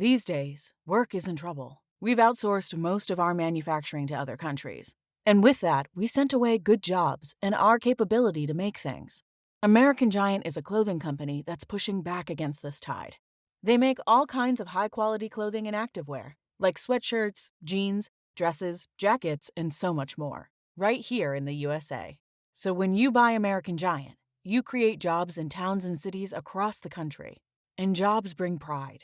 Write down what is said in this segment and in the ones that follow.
These days, work is in trouble. We've outsourced most of our manufacturing to other countries. And with that, we sent away good jobs and our capability to make things. American Giant is a clothing company that's pushing back against this tide. They make all kinds of high-quality clothing and activewear, like sweatshirts, jeans, dresses, jackets, and so much more, right here in the USA. So when you buy American Giant, you create jobs in towns and cities across the country. And jobs bring pride,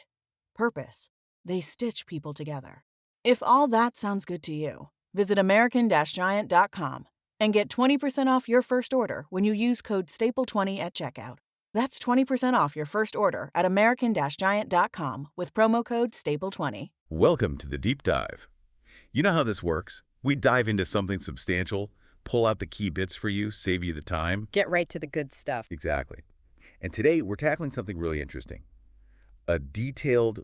purpose. They stitch people together. If all that sounds good to you, visit American-Giant.com and get 20% off your first order when you use code STAPLE20 at checkout. That's 20% off your first order at American-Giant.com with promo code STAPLE20. Welcome to the Deep Dive. You know how this works. We dive into something substantial, pull out the key bits for you, save you the time. Get right to the good stuff. Exactly. And today we're tackling something really interesting. A detailed,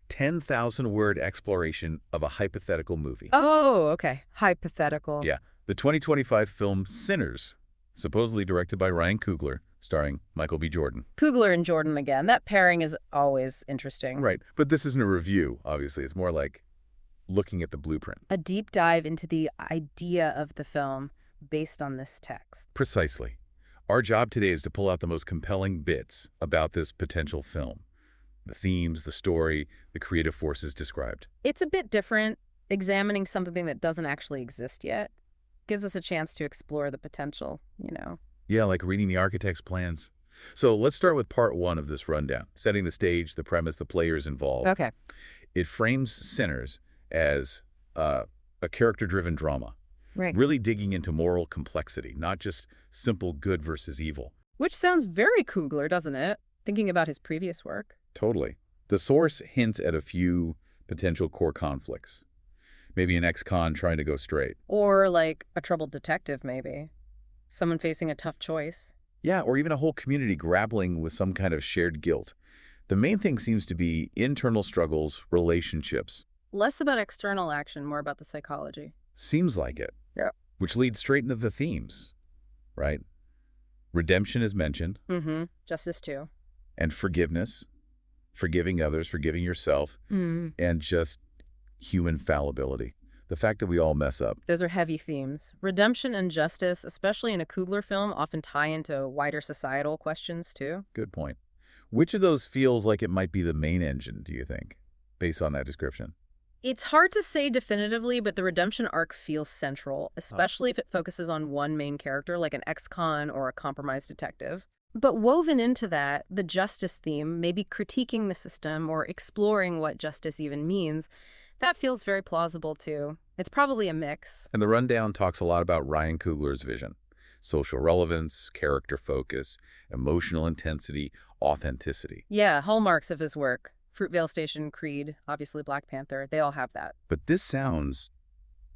10,000-word exploration of a hypothetical movie. Oh, okay. Hypothetical. Yeah. The 2025 film Sinners, supposedly directed by Ryan Coogler, starring Michael B. Jordan. Coogler and Jordan again. That pairing is always interesting. Right. But this isn't a review, obviously. It's more like looking at the blueprint. A deep dive into the idea of the film based on this text. Precisely. Our job today is to pull out the most compelling bits about this potential film. The themes, the story, the creative forces described. It's a bit different, examining something that doesn't actually exist yet. Gives us a chance to explore the potential, Yeah, like reading the architect's plans. So let's start with part one of this rundown, setting the stage, the premise, the players involved. Okay. It frames Sinners as a character-driven drama, Right. really digging into moral complexity, not just simple good versus evil. Which sounds very Coogler, doesn't it? Thinking about his previous work. Totally. The source hints at a few potential core conflicts. Maybe an ex-con trying to go straight. Or like a troubled detective, maybe. Someone facing a tough choice. Yeah, or even a whole community grappling with some kind of shared guilt. The main thing seems to be internal struggles, relationships. Less about external action, more about the psychology. Seems like it. Yeah. Which leads straight into the themes, right? Redemption is mentioned. Mm-hmm. Justice too. And forgiveness, forgiving others, forgiving yourself, and just human fallibility. The fact that we all mess up. Those are heavy themes. Redemption and justice, especially in a Coogler film, often tie into wider societal questions too. Good point. Which of those feels like it might be the main engine, do you think, based on that description? It's hard to say definitively, but the redemption arc feels central, especially if it focuses on one main character, like an ex-con or a compromised detective. But woven into that, the justice theme, maybe critiquing the system or exploring what justice even means, that feels very plausible too. It's probably a mix. And the rundown talks a lot about Ryan Coogler's vision. Social relevance, character focus, emotional intensity, authenticity. Yeah, hallmarks of his work. Fruitvale Station, Creed, obviously Black Panther, they all have that. But this sounds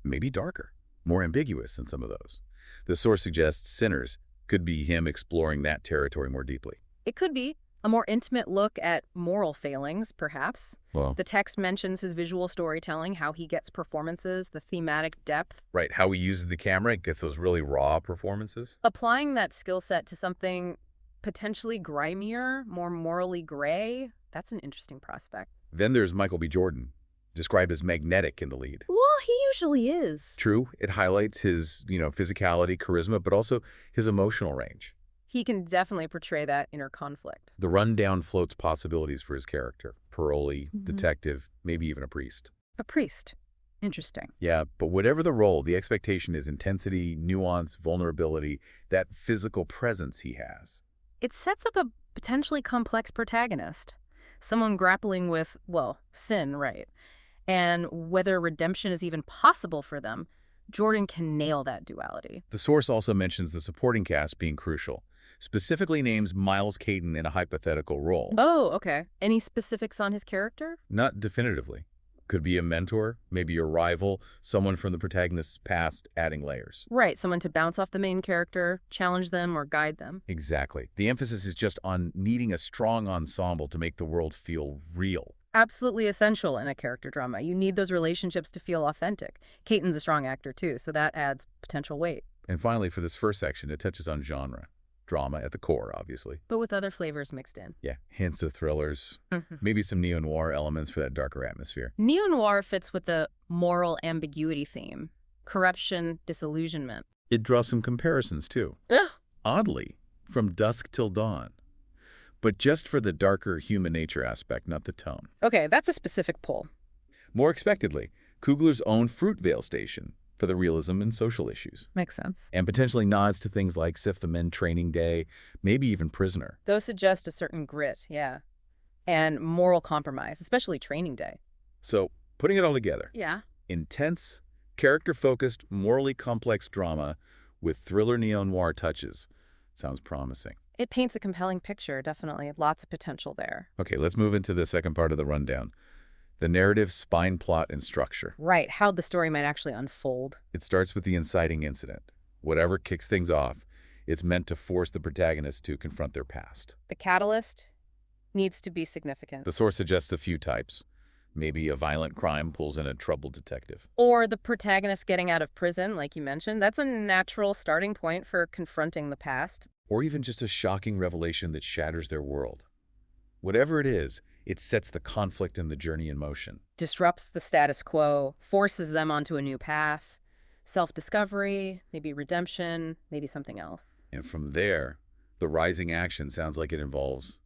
maybe darker, more ambiguous than some of those. The source suggests Sinners could be him exploring that territory more deeply. It could be a more intimate look at moral failings, perhaps. Well, The text mentions his visual storytelling, how he gets performances, the thematic depth. right, how he uses the camera, it gets those really raw performances. Applying that skill set to something potentially grimier, more morally gray, that's an interesting prospect. Then there's Michael B. Jordan, described as magnetic in the lead. Well, he usually is. True, it highlights his, physicality, charisma, but also his emotional range. He can definitely portray that inner conflict. The rundown floats possibilities for his character. Parolee, detective, maybe even a priest. A priest. Interesting. Yeah, but whatever the role, the expectation is intensity, nuance, vulnerability, that physical presence he has. It sets up a potentially complex protagonist. Someone grappling with, sin, right? And whether redemption is even possible for them, Jordan can nail that duality. The source also mentions the supporting cast being crucial, specifically names Miles Caton in a hypothetical role. Oh, okay. Any specifics on his character? Not definitively. Could be a mentor, maybe a rival, someone from the protagonist's past, adding layers. Right, someone to bounce off the main character, challenge them, or guide them. Exactly. The emphasis is just on needing a strong ensemble to make the world feel real. Absolutely essential in a character drama. You need those relationships to feel authentic. Caton's a strong actor too, so that adds potential weight. And finally, for this first section, it touches on genre. drama at the core, obviously. But with other flavors mixed in. Yeah, hints of thrillers, maybe some neo-noir elements for that darker atmosphere. Neo-noir fits with the moral ambiguity theme. Corruption, disillusionment. It draws some comparisons, too. Ugh. Oddly, from Dusk Till Dawn. But just for the darker human nature aspect, not the tone. Okay, that's a specific pull. More expectedly, Coogler's own Fruitvale Station for the realism and social issues. Makes sense. And potentially nods to things like Sif the Men Training Day, maybe even Prisoner. Those suggest a certain grit, yeah. And moral compromise, especially Training Day. So, putting it all together. Yeah. Intense, character-focused, morally complex drama with thriller neo-noir touches. Sounds promising. It paints a compelling picture, definitely. Lots of potential there. Okay, let's move into the second part of the rundown. The narrative, spine, plot, and structure. Right, how the story might actually unfold. It starts with the inciting incident. Whatever kicks things off, it's meant to force the protagonist to confront their past. The catalyst needs to be significant. The source suggests a few types. Maybe a violent crime pulls in a troubled detective. Or the protagonist getting out of prison, like you mentioned. That's a natural starting point for confronting the past. Or even just a shocking revelation that shatters their world. Whatever it is, it sets the conflict and the journey in motion. Disrupts the status quo, forces them onto a new path. Self-discovery, maybe redemption, maybe something else. And from there, the rising action sounds like it involves,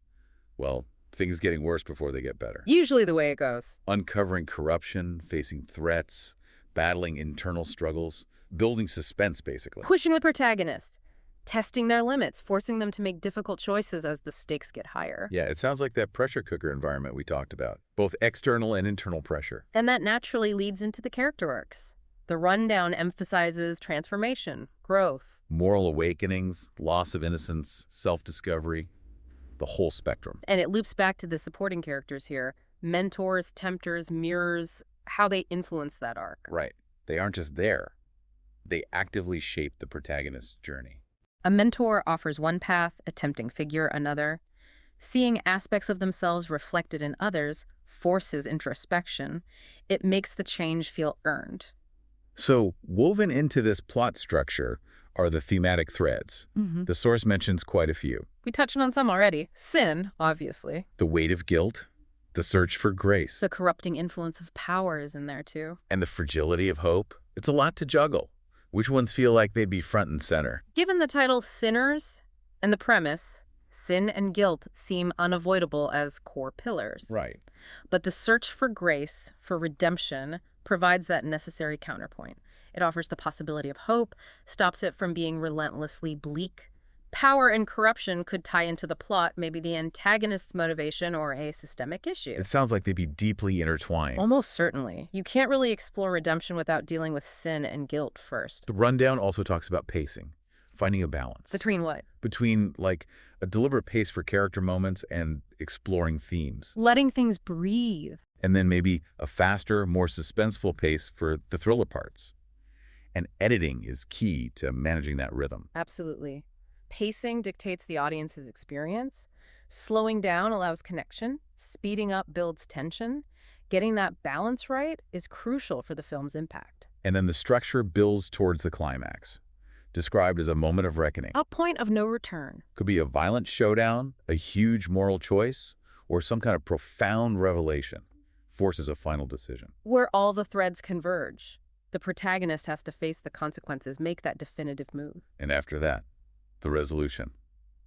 well, things getting worse before they get better. Usually the way it goes. Uncovering corruption, facing threats, battling internal struggles, building suspense, basically. Pushing the protagonist. Testing their limits, forcing them to make difficult choices as the stakes get higher. Yeah, it sounds like that pressure cooker environment we talked about, both external and internal pressure. And that naturally leads into the character arcs. The rundown emphasizes transformation, growth. Moral awakenings, loss of innocence, self-discovery, the whole spectrum. And it loops back to the supporting characters here. Mentors, tempters, mirrors, how they influence that arc. Right. They aren't just there. They actively shape the protagonist's journey. A mentor offers one path, a tempting figure another. Seeing aspects of themselves reflected in others forces introspection. It makes the change feel earned. So, woven into this plot structure are the thematic threads. The source mentions quite a few. We touched on some already. Sin, obviously. The weight of guilt, the search for grace, The corrupting influence of power is in there too. and the fragility of hope. It's a lot to juggle. Which ones feel like they'd be front and center? Given the title Sinners and the premise, sin and guilt seem unavoidable as core pillars. Right. But the search for grace, for redemption, provides that necessary counterpoint. It offers the possibility of hope, stops it from being relentlessly bleak. Power and corruption could tie into the plot, maybe the antagonist's motivation or a systemic issue. It sounds like they'd be deeply intertwined. Almost certainly. You can't really explore redemption without dealing with sin and guilt first. The rundown also talks about pacing, finding a balance. Between what? Between, like, a deliberate pace for character moments and exploring themes. Letting things breathe. And then maybe a faster, more suspenseful pace for the thriller parts. And editing is key to managing that rhythm. Absolutely. Pacing dictates the audience's experience. Slowing down allows connection. Speeding up builds tension. Getting that balance right is crucial for the film's impact. And then the structure builds towards the climax, described as a moment of reckoning. A point of no return. Could be a violent showdown, a huge moral choice, or some kind of profound revelation forces a final decision. Where all the threads converge. The protagonist has to face the consequences, make that definitive move. And after that, the resolution.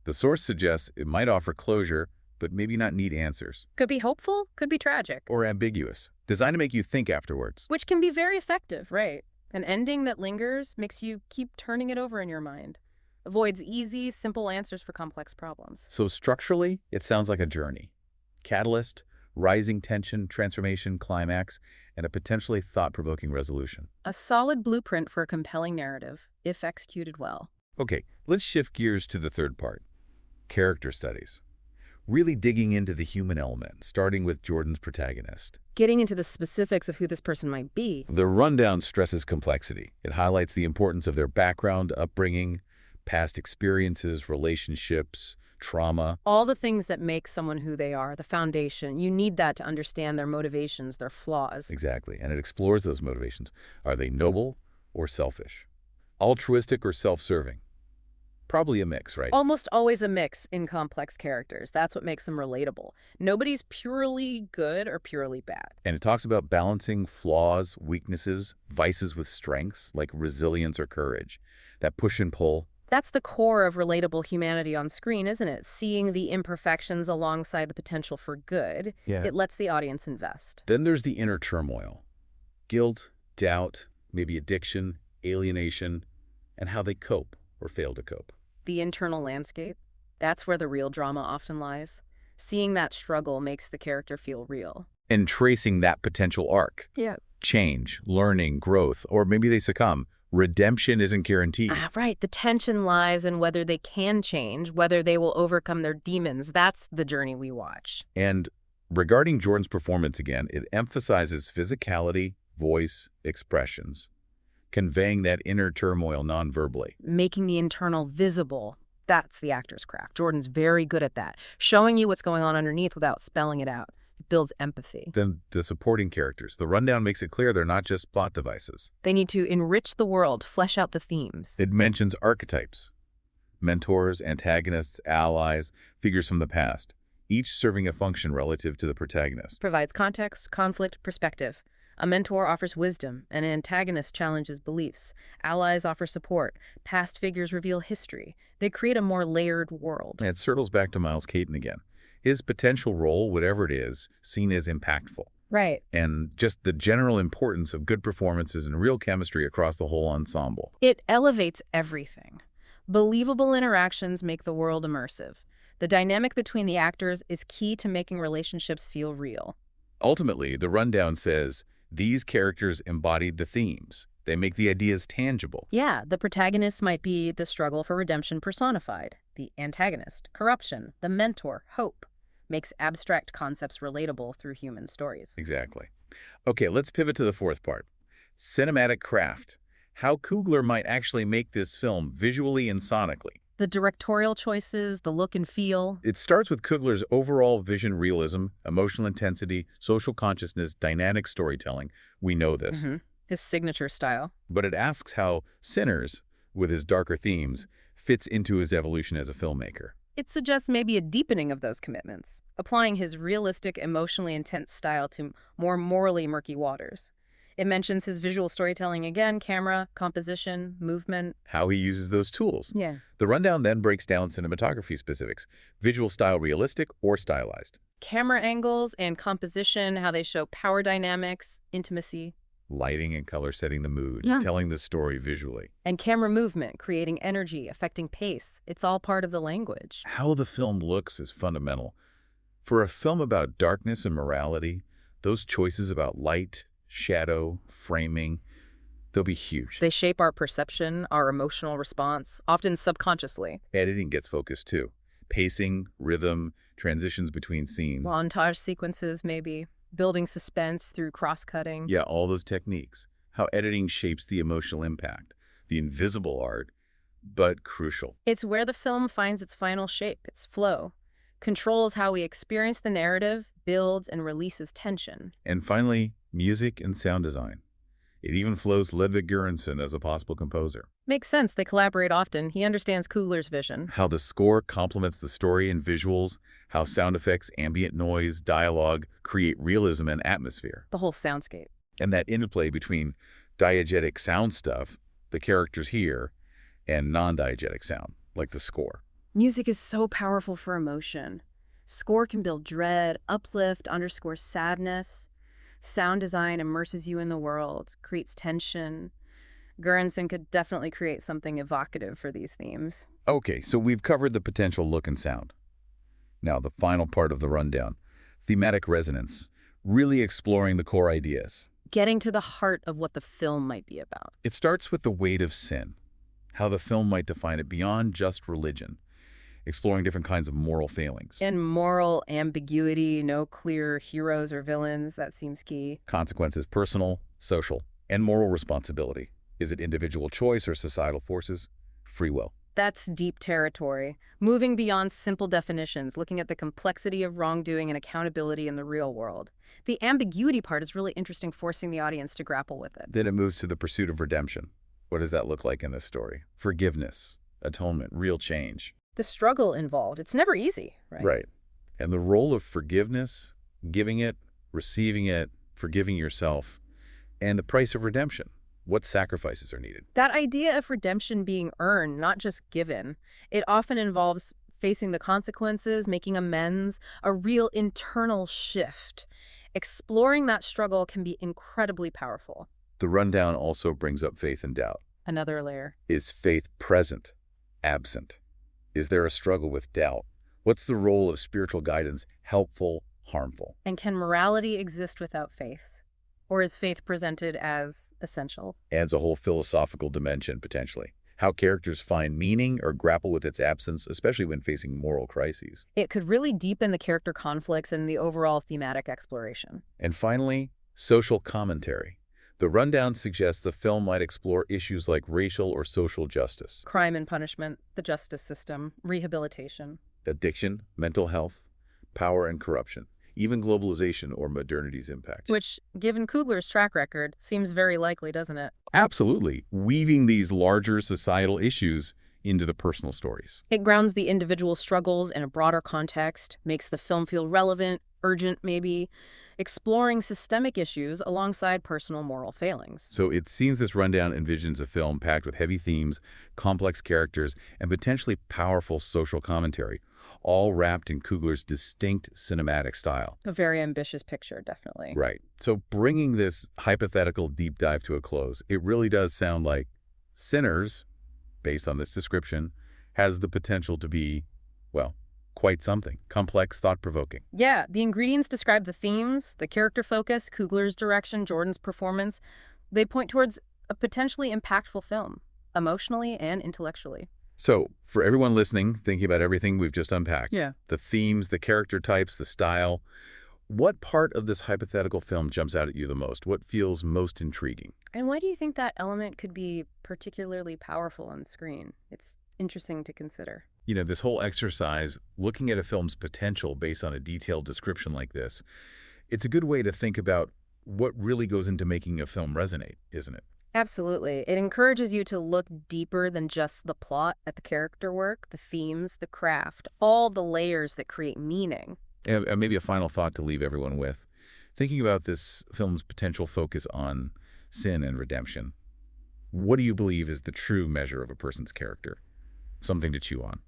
The source suggests it might offer closure, but maybe not neat answers. Could be hopeful, could be tragic. Or ambiguous, designed to make you think afterwards. Which can be very effective, right? An ending that lingers makes you keep turning it over in your mind. Avoids easy, simple answers for complex problems. So structurally, it sounds like a journey. Catalyst, rising tension, transformation, climax, and a potentially thought-provoking resolution. A solid blueprint for a compelling narrative, if executed well. Okay, let's shift gears to the third part, character studies. Really digging into the human element, starting with Jordan's protagonist. Getting into the specifics of who this person might be. The rundown stresses complexity. It highlights the importance of their background, upbringing, past experiences, relationships, trauma. All the things that make someone who they are, the foundation. You need that to understand their motivations, their flaws. Exactly, and it explores those motivations. Are they noble or selfish? Altruistic or self-serving? Probably a mix, right? Almost always a mix in complex characters. That's what makes them relatable. Nobody's purely good or purely bad. And it talks about balancing flaws, weaknesses, vices with strengths, like resilience or courage. That push and pull. That's the core of relatable humanity on screen, isn't it? Seeing the imperfections alongside the potential for good. Yeah. It lets the audience invest. Then there's the inner turmoil. Guilt, doubt, maybe addiction, alienation, and how they cope or fail to cope. The internal landscape, that's where the real drama often lies. Seeing that struggle makes the character feel real. And tracing that potential arc. Yeah. Change, learning, growth, or maybe they succumb. Redemption isn't guaranteed. Right. The tension lies in whether they can change, whether they will overcome their demons. That's the journey we watch. And regarding Jordan's performance again, it emphasizes physicality, voice, expressions, conveying that inner turmoil non-verbally. Making the internal visible, that's the actor's craft. Jordan's very good at that. Showing you what's going on underneath without spelling it out. It builds empathy. Then the supporting characters. The rundown makes it clear they're not just plot devices. They need to enrich the world, flesh out the themes. It mentions archetypes, mentors, antagonists, allies, figures from the past, each serving a function relative to the protagonist. Provides context, conflict, perspective. A mentor offers wisdom, an antagonist challenges beliefs. Allies offer support. Past figures reveal history. They create a more layered world. And it circles back to Miles Caton again. His potential role, whatever it is, seen as impactful. Right. And just the general importance of good performances and real chemistry across the whole ensemble. It elevates everything. Believable interactions make the world immersive. The dynamic between the actors is key to making relationships feel real. Ultimately, the rundown says, these characters embodied the themes. They make the ideas tangible. Yeah, the protagonist might be the struggle for redemption personified. The antagonist, corruption. The mentor, hope. Makes abstract concepts relatable through human stories. Exactly. Okay, let's pivot to the fourth part. Cinematic craft. How Coogler might actually make this film visually and sonically. The directorial choices, the look and feel. It starts with Coogler's overall vision realism, emotional intensity, social consciousness, dynamic storytelling. We know this. His signature style. But it asks how Sinners, with his darker themes, fits into his evolution as a filmmaker. It suggests maybe a deepening of those commitments, applying his realistic, emotionally intense style to more morally murky waters. It mentions his visual storytelling again, camera, composition, movement. How he uses those tools. Yeah. The rundown then breaks down cinematography specifics, visual style realistic or stylized. Camera angles and composition, how they show power dynamics, intimacy. Lighting and color setting the mood, Yeah. telling the story visually. And camera movement, creating energy, affecting pace. It's all part of the language. How the film looks is fundamental. For a film about darkness and morality, those choices about light, shadow, framing, they'll be huge. They shape our perception, our emotional response, often subconsciously. Editing gets focused too. Pacing, rhythm, transitions between scenes. Montage sequences, maybe. Building suspense through cross-cutting. Yeah, all those techniques. How editing shapes the emotional impact. The invisible art, but crucial. It's where the film finds its final shape, its flow. Controls how we experience the narrative, builds and releases tension. And finally, music and sound design. It even flows Ludwig Göransson as a possible composer. Makes sense, they collaborate often. He understands Coogler's vision. How the score complements the story and visuals, how sound effects, ambient noise, dialogue create realism and atmosphere. The whole soundscape. And that interplay between diegetic sound stuff, the characters hear, and non-diegetic sound, like the score. Music is so powerful for emotion. Score can build dread, uplift, underscore sadness. Sound design immerses you in the world, creates tension. Göransson could definitely create something evocative for these themes. Okay, so we've covered the potential look and sound. Now, the final part of the rundown, thematic resonance, really exploring the core ideas. Getting to the heart of what the film might be about. It starts with the weight of sin, how the film might define it beyond just religion, exploring different kinds of moral failings. And moral ambiguity, no clear heroes or villains, that seems key. Consequences, personal, social, and moral responsibility. Is it individual choice or societal forces? Free will. That's deep territory. Moving beyond simple definitions, looking at the complexity of wrongdoing and accountability in the real world. The ambiguity part is really interesting, forcing the audience to grapple with it. Then it moves to the pursuit of redemption. What does that look like in this story? Forgiveness, atonement, real change. The struggle involved, it's never easy, right? Right. And the role of forgiveness, giving it, receiving it, forgiving yourself, and the price of redemption. What sacrifices are needed? That idea of redemption being earned, not just given, it often involves facing the consequences, making amends, a real internal shift. Exploring that struggle can be incredibly powerful. The rundown also brings up faith and doubt. Another layer. Is faith present, absent? Is there a struggle with doubt? What's the role of spiritual guidance, helpful, harmful? And can morality exist without faith? Or is faith presented as essential? Adds a whole philosophical dimension, potentially. How characters find meaning or grapple with its absence, especially when facing moral crises. It could really deepen the character conflicts and the overall thematic exploration. And finally, social commentary. The rundown suggests the film might explore issues like racial or social justice, Crime and punishment, the justice system, rehabilitation. addiction, mental health, power and corruption, even globalization or modernity's impact. Which, given Coogler's track record, seems very likely, doesn't it? Absolutely, weaving these larger societal issues into the personal stories. It grounds the individual struggles in a broader context, makes the film feel relevant, urgent maybe, exploring systemic issues alongside personal moral failings. So it seems this rundown envisions a film packed with heavy themes, complex characters, and potentially powerful social commentary, all wrapped in Coogler's distinct cinematic style. A very ambitious picture, definitely. Right. So bringing this hypothetical deep dive to a close, it really does sound like Sinners, based on this description, has the potential to be, well, quite something. Complex, thought-provoking. Yeah, the ingredients describe the themes, the character focus, Coogler's direction, Jordan's performance. They point towards a potentially impactful film, emotionally and intellectually. So, for everyone listening, thinking about everything we've just unpacked, Yeah. the themes, the character types, the style, what part of this hypothetical film jumps out at you the most? What feels most intriguing? And why do you think that element could be particularly powerful on screen? It's interesting to consider. You know, this whole exercise, looking at a film's potential based on a detailed description like this, it's a good way to think about what really goes into making a film resonate, isn't it? Absolutely. It encourages you to look deeper than just the plot at the character work, the themes, the craft, all the layers that create meaning. And maybe a final thought to leave everyone with. Thinking about this film's potential focus on sin and redemption, what do you believe is the true measure of a person's character? Something to chew on.